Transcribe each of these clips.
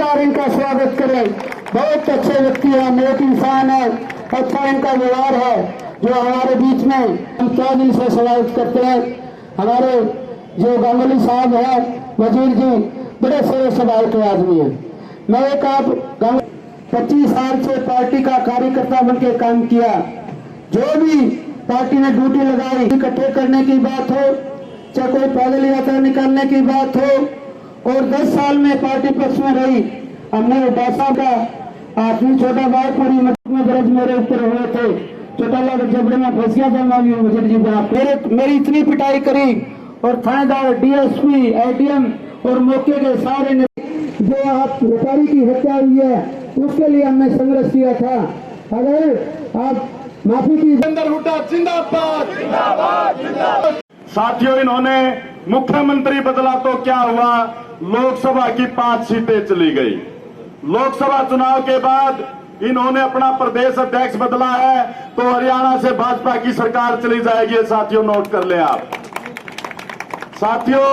जोरदार इनका स्वागत करें। बहुत अच्छे व्यक्ति हैं, नेक इंसान है, अच्छा इनका व्यवहार है जो हमारे बीच में हम क्या दिल से स्वागत करते हैं। हमारे जो गांगुली साहब है वजीर जी, बड़े सेवा स्वभाव के आदमी हैं। मैं एक आप 25 साल से पार्टी का कार्यकर्ता बनकर काम किया। जो भी पार्टी ने ड्यूटी लगाई, इकट्ठे करने की बात हो, चाहे कोई पैदल यात्रा निकालने की बात हो, और 10 साल में पार्टी पक्ष में रही। हमने उपासा का 8वीं छोटा भाई पूरी में दर्ज मेरे ऊपर हुए थे, चौटाला के जबड़े में फंस गया था मावी वजीर जी। मेरी इतनी पिटाई करी और थानेदार, डीएसपी, एडीएम और मौके के सारे ने जो आप व्यापारी की हत्या हुई है उसके लिए हमने संघर्ष किया था। अगर आप माफी की जिंदाबाद जिंदाबाद। साथियों, इन्होंने मुख्यमंत्री बदला तो क्या हुआ, लोकसभा की 5 सीटें चली गई। लोकसभा चुनाव के बाद इन्होंने अपना प्रदेश अध्यक्ष बदला है तो हरियाणा से भाजपा की सरकार चली जाएगी। साथियों, नोट कर लें आप। साथियों,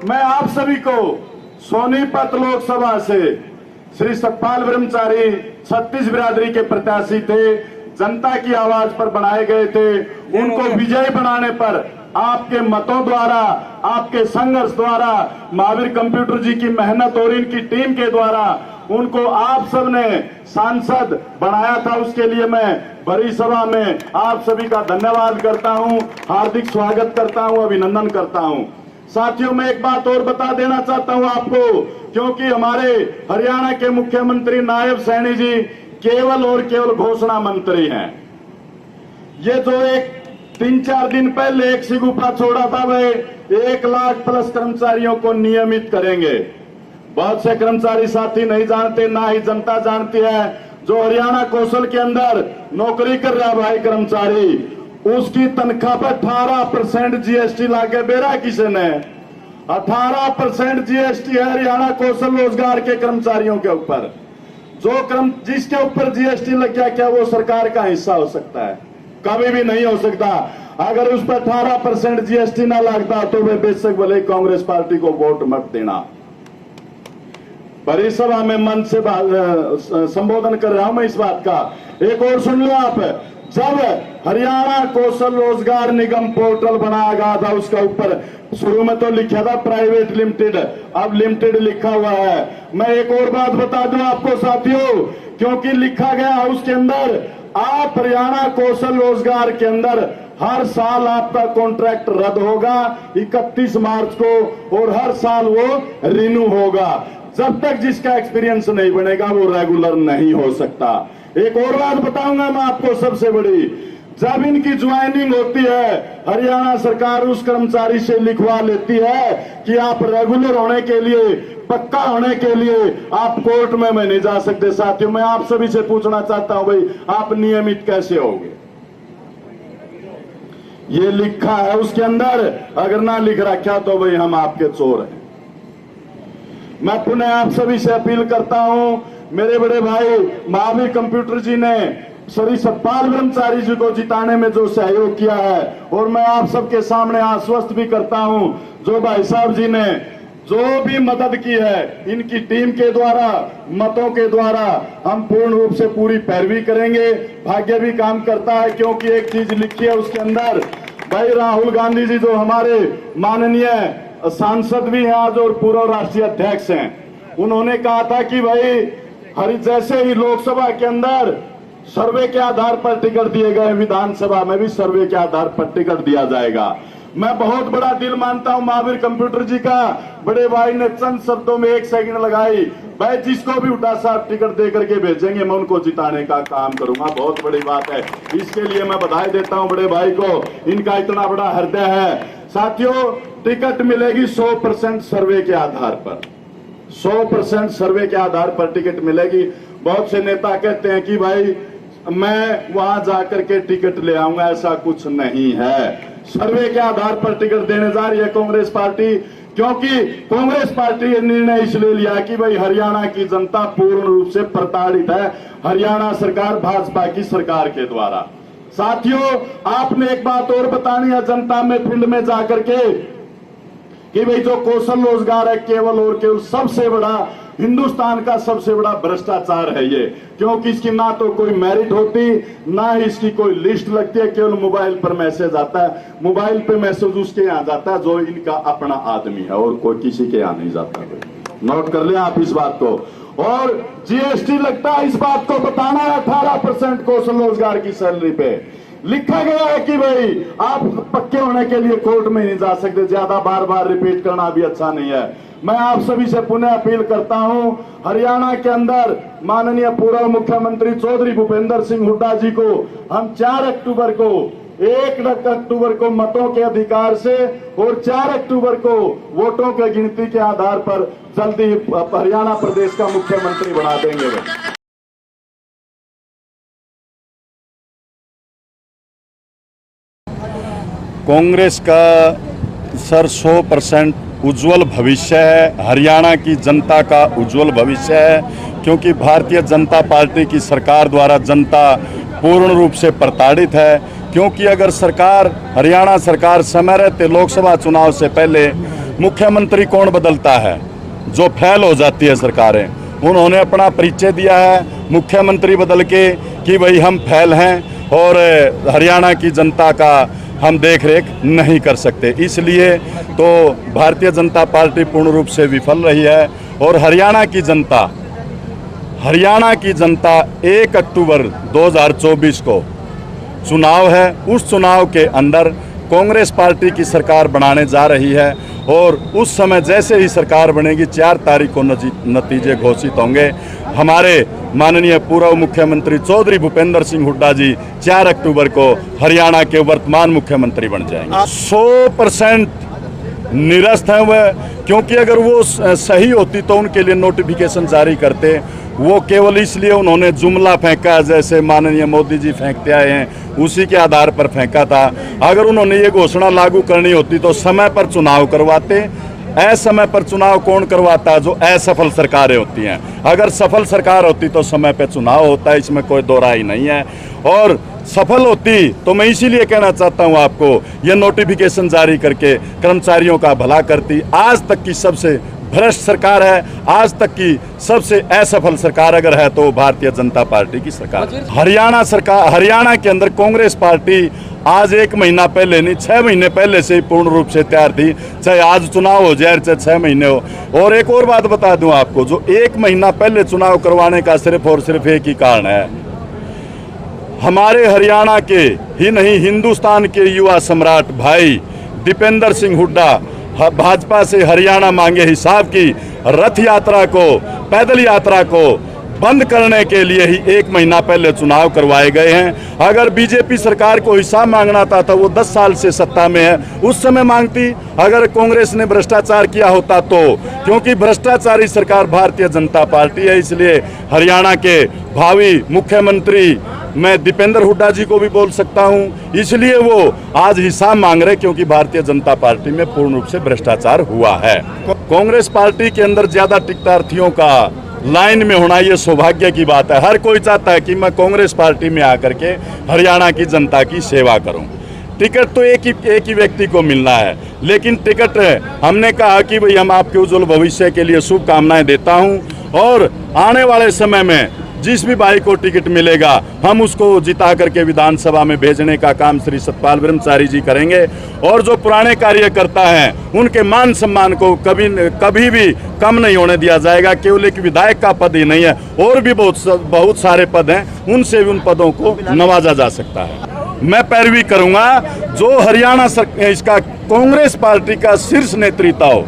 मैं आप सभी को सोनीपत लोकसभा से श्री सतपाल ब्रह्मचारी 36 बिरादरी के प्रत्याशी थे, जनता की आवाज पर बनाए गए थे। उनको विजयी बनाने पर आपके मतों द्वारा, आपके संघर्ष द्वारा, महावीर कंप्यूटर जी की मेहनत और इनकी टीम के द्वारा उनको आप सबने सांसद बनाया था। उसके लिए मैं बड़ी सभा में आप सभी का धन्यवाद करता हूं, हार्दिक स्वागत करता हूं, अभिनंदन करता हूं। साथियों, मैं एक बात और बता देना चाहता हूं आपको, क्योंकि हमारे हरियाणा के मुख्यमंत्री नायब सैनी जी केवल और केवल घोषणा मंत्री हैं। ये जो एक 3-4 दिन पहले एक सिगुफा छोड़ा था, वह 1 लाख प्लस कर्मचारियों को नियमित करेंगे। बहुत से कर्मचारी साथी नहीं जानते, ना ही जनता जानती है। जो हरियाणा कौशल के अंदर नौकरी कर रहा भाई कर्मचारी, उसकी तनख्वाह पर 18% जीएसटी लाके बेरा किसे ने 18% जीएसटी है हरियाणा कौशल रोजगार के कर्मचारियों के ऊपर। जिसके ऊपर जीएसटी लग गया, क्या वो सरकार का हिस्सा हो सकता है? कभी भी नहीं हो सकता। अगर उस पर 18% जीएसटी ना लगता तो वे बेशक भले कांग्रेस पार्टी को वोट मत देना। बड़ी सभा में मन से संबोधन कर रहा हूं मैं इस बात का। एक और सुन लो आप, जब हरियाणा कौशल रोजगार निगम पोर्टल बनाया गया था, उसका ऊपर शुरू में तो लिखा था प्राइवेट लिमिटेड, अब लिमिटेड लिखा हुआ है। मैं एक और बात बता दूं आपको साथियों, क्योंकि लिखा गया उसके अंदर, आप हरियाणा कौशल रोजगार के अंदर हर साल आपका कॉन्ट्रैक्ट रद्द होगा 31 मार्च को, और हर साल वो रिन्यू होगा। जब तक जिसका एक्सपीरियंस नहीं बनेगा वो रेगुलर नहीं हो सकता। एक और बात बताऊंगा मैं आपको, सबसे बड़ी, जब इनकी ज्वाइनिंग होती है, हरियाणा सरकार उस कर्मचारी से लिखवा लेती है कि आप रेगुलर होने के लिए, पक्का होने के लिए आप कोर्ट में नहीं जा सकते। साथियों, मैं आप सभी से पूछना चाहता हूं, भाई आप नियमित कैसे होगे? ये लिखा है उसके अंदर, अगर ना लिख रखा तो भाई हम आपके चोर हैं। मैं पुनः आप सभी से अपील करता हूं, मेरे बड़े भाई महावीर कंप्यूटर जी ने श्री सतपाल ब्रह्मचारी जी को जिताने में जो सहयोग किया है, और मैं आप सबके सामने आश्वस्त भी करता हूं, जो भाई साहब जी ने जो भी मदद की है इनकी टीम के द्वारा, मतों के द्वारा, हम पूर्ण रूप से पूरी पैरवी करेंगे। भाग्य भी काम करता है, क्योंकि एक चीज लिखी है उसके अंदर, भाई राहुल गांधी जी जो हमारे माननीय सांसद भी हैं आज और पूर्व राष्ट्रीय अध्यक्ष हैं, उन्होंने कहा था कि भाई जैसे ही लोकसभा के अंदर सर्वे के आधार पर टिकट दिए गए, विधानसभा में भी सर्वे के आधार पर टिकट दिया जाएगा। मैं बहुत बड़ा दिल मानता हूं महावीर कंप्यूटर जी का। बड़े भाई ने चंद शब्दों में 1 सेकंड लगाई, भाई जिसको भी उठा साहब टिकट दे करके भेजेंगे, मैं उनको जिताने का काम करूंगा। बहुत बड़ी बात है, इसके लिए मैं बधाई देता हूं बड़े भाई को, इनका इतना बड़ा हृदय है। साथियों, टिकट मिलेगी 100% सर्वे के आधार पर, 100% सर्वे के आधार पर टिकट मिलेगी। बहुत से नेता कहते हैं कि भाई मैं वहां जाकर के टिकट ले आऊंगा, ऐसा कुछ नहीं है। सर्वे के आधार पर टिकट देने जा रही है कांग्रेस पार्टी, क्योंकि कांग्रेस पार्टी ये निर्णय इसलिए लिया कि भाई हरियाणा की जनता पूर्ण रूप से प्रताड़ित है हरियाणा सरकार, भाजपा की सरकार के द्वारा। साथियों, आपने एक बात और बतानी है जनता में, फील्ड में जाकर के, कि भाई जो कौशल रोजगार है केवल और केवल सबसे बड़ा हिंदुस्तान का सबसे बड़ा भ्रष्टाचार है ये, क्योंकि इसकी ना तो कोई मेरिट होती, ना ही इसकी कोई लिस्ट लगती है। केवल मोबाइल पर मैसेज आता है, मोबाइल पे मैसेज उसके यहाँ जाता है जो इनका अपना आदमी है, और कोई किसी के यहाँ नहीं जाता। नोट कर लें आप इस बात को। और जीएसटी लगता है, इस बात को बताना है 18% कौशल रोजगार की सैलरी पे। लिखा गया है कि भाई आप पक्के होने के लिए कोर्ट में नहीं जा सकते। ज्यादा बार बार रिपीट करना भी अच्छा नहीं है। मैं आप सभी से पुनः अपील करता हूं, हरियाणा के अंदर माननीय पूर्व मुख्यमंत्री चौधरी भूपेंद्र सिंह हुड्डा जी को हम 1 अक्टूबर को मतों के अधिकार से और 4 अक्टूबर को वोटों की गिनती के आधार पर जल्दी हरियाणा प्रदेश का मुख्यमंत्री बना देंगे। कांग्रेस का सर 100% उज्जवल भविष्य है, हरियाणा की जनता का उज्जवल भविष्य है, क्योंकि भारतीय जनता पार्टी की सरकार द्वारा जनता पूर्ण रूप से प्रताड़ित है। क्योंकि अगर सरकार, हरियाणा सरकार समय रहते लोकसभा चुनाव से पहले मुख्यमंत्री कौन बदलता है, जो फेल हो जाती है सरकारें, उन्होंने अपना परिचय दिया है मुख्यमंत्री बदल के कि भाई हम फेल हैं और हरियाणा की जनता का हम देख रेख नहीं कर सकते। इसलिए तो भारतीय जनता पार्टी पूर्ण रूप से विफल रही है। और हरियाणा की जनता 1 अक्टूबर 2024 को चुनाव है, उस चुनाव के अंदर कांग्रेस पार्टी की सरकार बनाने जा रही है। और उस समय जैसे ही सरकार बनेगी 4 तारीख को नतीजे घोषित होंगे। हमारे माननीय पूर्व मुख्यमंत्री चौधरी भूपेंद्र सिंह हुड्डा जी 4 अक्टूबर को हरियाणा के वर्तमान मुख्यमंत्री बन जाएंगे। 100% निरस्त है वह, क्योंकि अगर वो सही होती तो उनके लिए नोटिफिकेशन जारी करते। वो केवल इसलिए उन्होंने जुमला फेंका, जैसे माननीय मोदी जी फेंकते आए हैं उसी के आधार पर फेंका था। अगर उन्होंने ये घोषणा लागू करनी होती तो समय पर चुनाव करवाते। असमय पर चुनाव कौन करवाता है? जो असफल सरकारें होती हैं। अगर सफल सरकार होती तो समय पर चुनाव होता है, इसमें कोई दो राय नहीं है। और सफल होती तो मैं इसीलिए कहना चाहता हूं आपको, ये नोटिफिकेशन जारी करके कर्मचारियों का भला करती। आज तक की सबसे भ्रष्ट सरकार है, आज तक की सबसे असफल सरकार अगर है तो भारतीय जनता पार्टी की सरकार। हरियाणा के अंदर कांग्रेस पार्टी आज 1 महीना पहले नहीं, 6 महीने पहले से ही पूर्ण रूप से तैयार थी, चाहे आज चुनाव हो जाए चाहे 6 महीने हो। और एक और बात बता दूं आपको, जो 1 महीना पहले चुनाव करवाने का सिर्फ और सिर्फ एक ही कारण है, हमारे हरियाणा के ही नहीं हिंदुस्तान के युवा सम्राट भाई दीपेंद्र सिंह हुड्डा भाजपा से हरियाणा मांगे हिसाब की रथ यात्रा को, पैदल यात्रा को बंद करने के लिए ही 1 महीना पहले चुनाव करवाए गए हैं। अगर बीजेपी सरकार को हिसाब मांगना था तो वो 10 साल से सत्ता में है, उस समय मांगती। अगर कांग्रेस ने भ्रष्टाचार किया होता तो, क्योंकि भ्रष्टाचारी सरकार भारतीय जनता पार्टी है, इसलिए हरियाणा के भावी मुख्यमंत्री मैं दीपेंद्र हुड्डा जी को भी बोल सकता हूं, इसलिए वो आज हिसाब मांग रहे, क्योंकि भारतीय जनता पार्टी में पूर्ण रूप से भ्रष्टाचार हुआ है। कांग्रेस पार्टी के अंदर ज्यादा टिकटार्थियों का लाइन में होना ये सौभाग्य की बात है। हर कोई चाहता है कि मैं कांग्रेस पार्टी में आकर के हरियाणा की जनता की सेवा करूं। टिकट तो एक ही व्यक्ति को मिलना है, लेकिन टिकट हमने कहा कि भाई हम आपके उज्जवल भविष्य के लिए शुभकामनाएं देता हूं, और आने वाले समय में जिस भी भाई को टिकट मिलेगा हम उसको जिता करके विधानसभा में भेजने का काम श्री सतपाल ब्रह्मचारी जी करेंगे। और जो पुराने कार्यकर्ता हैं उनके मान सम्मान को कभी भी कम नहीं होने दिया जाएगा। केवल एक विधायक का पद ही नहीं है, और भी बहुत सारे पद हैं, उनसे भी उन पदों को नवाजा जा सकता है। मैं पैरवी करूंगा जो हरियाणा इसका कांग्रेस पार्टी का शीर्ष नेतृत्व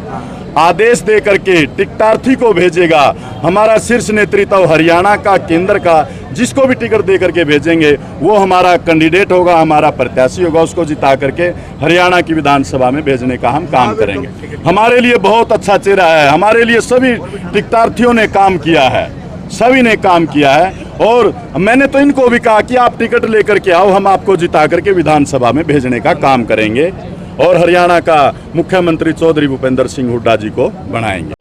आदेश दे करके टिकटार्थी को भेजेगा। हमारा शीर्ष नेतृत्व हरियाणा का, केंद्र का, जिसको भी टिकट दे करके भेजेंगे वो हमारा कैंडिडेट होगा, हमारा प्रत्याशी होगा, उसको जिता करके हरियाणा की विधानसभा में भेजने का हम काम करेंगे। हमारे लिए बहुत अच्छा चेहरा है, हमारे लिए सभी टिकटार्थियों ने काम किया है, सभी ने काम किया है। और मैंने तो इनको भी कहा कि आप टिकट लेकर के आओ, हम आपको जिता करके विधानसभा में भेजने का काम करेंगे और हरियाणा का मुख्यमंत्री चौधरी भूपेंद्र सिंह हुड्डा जी को बनाएंगे।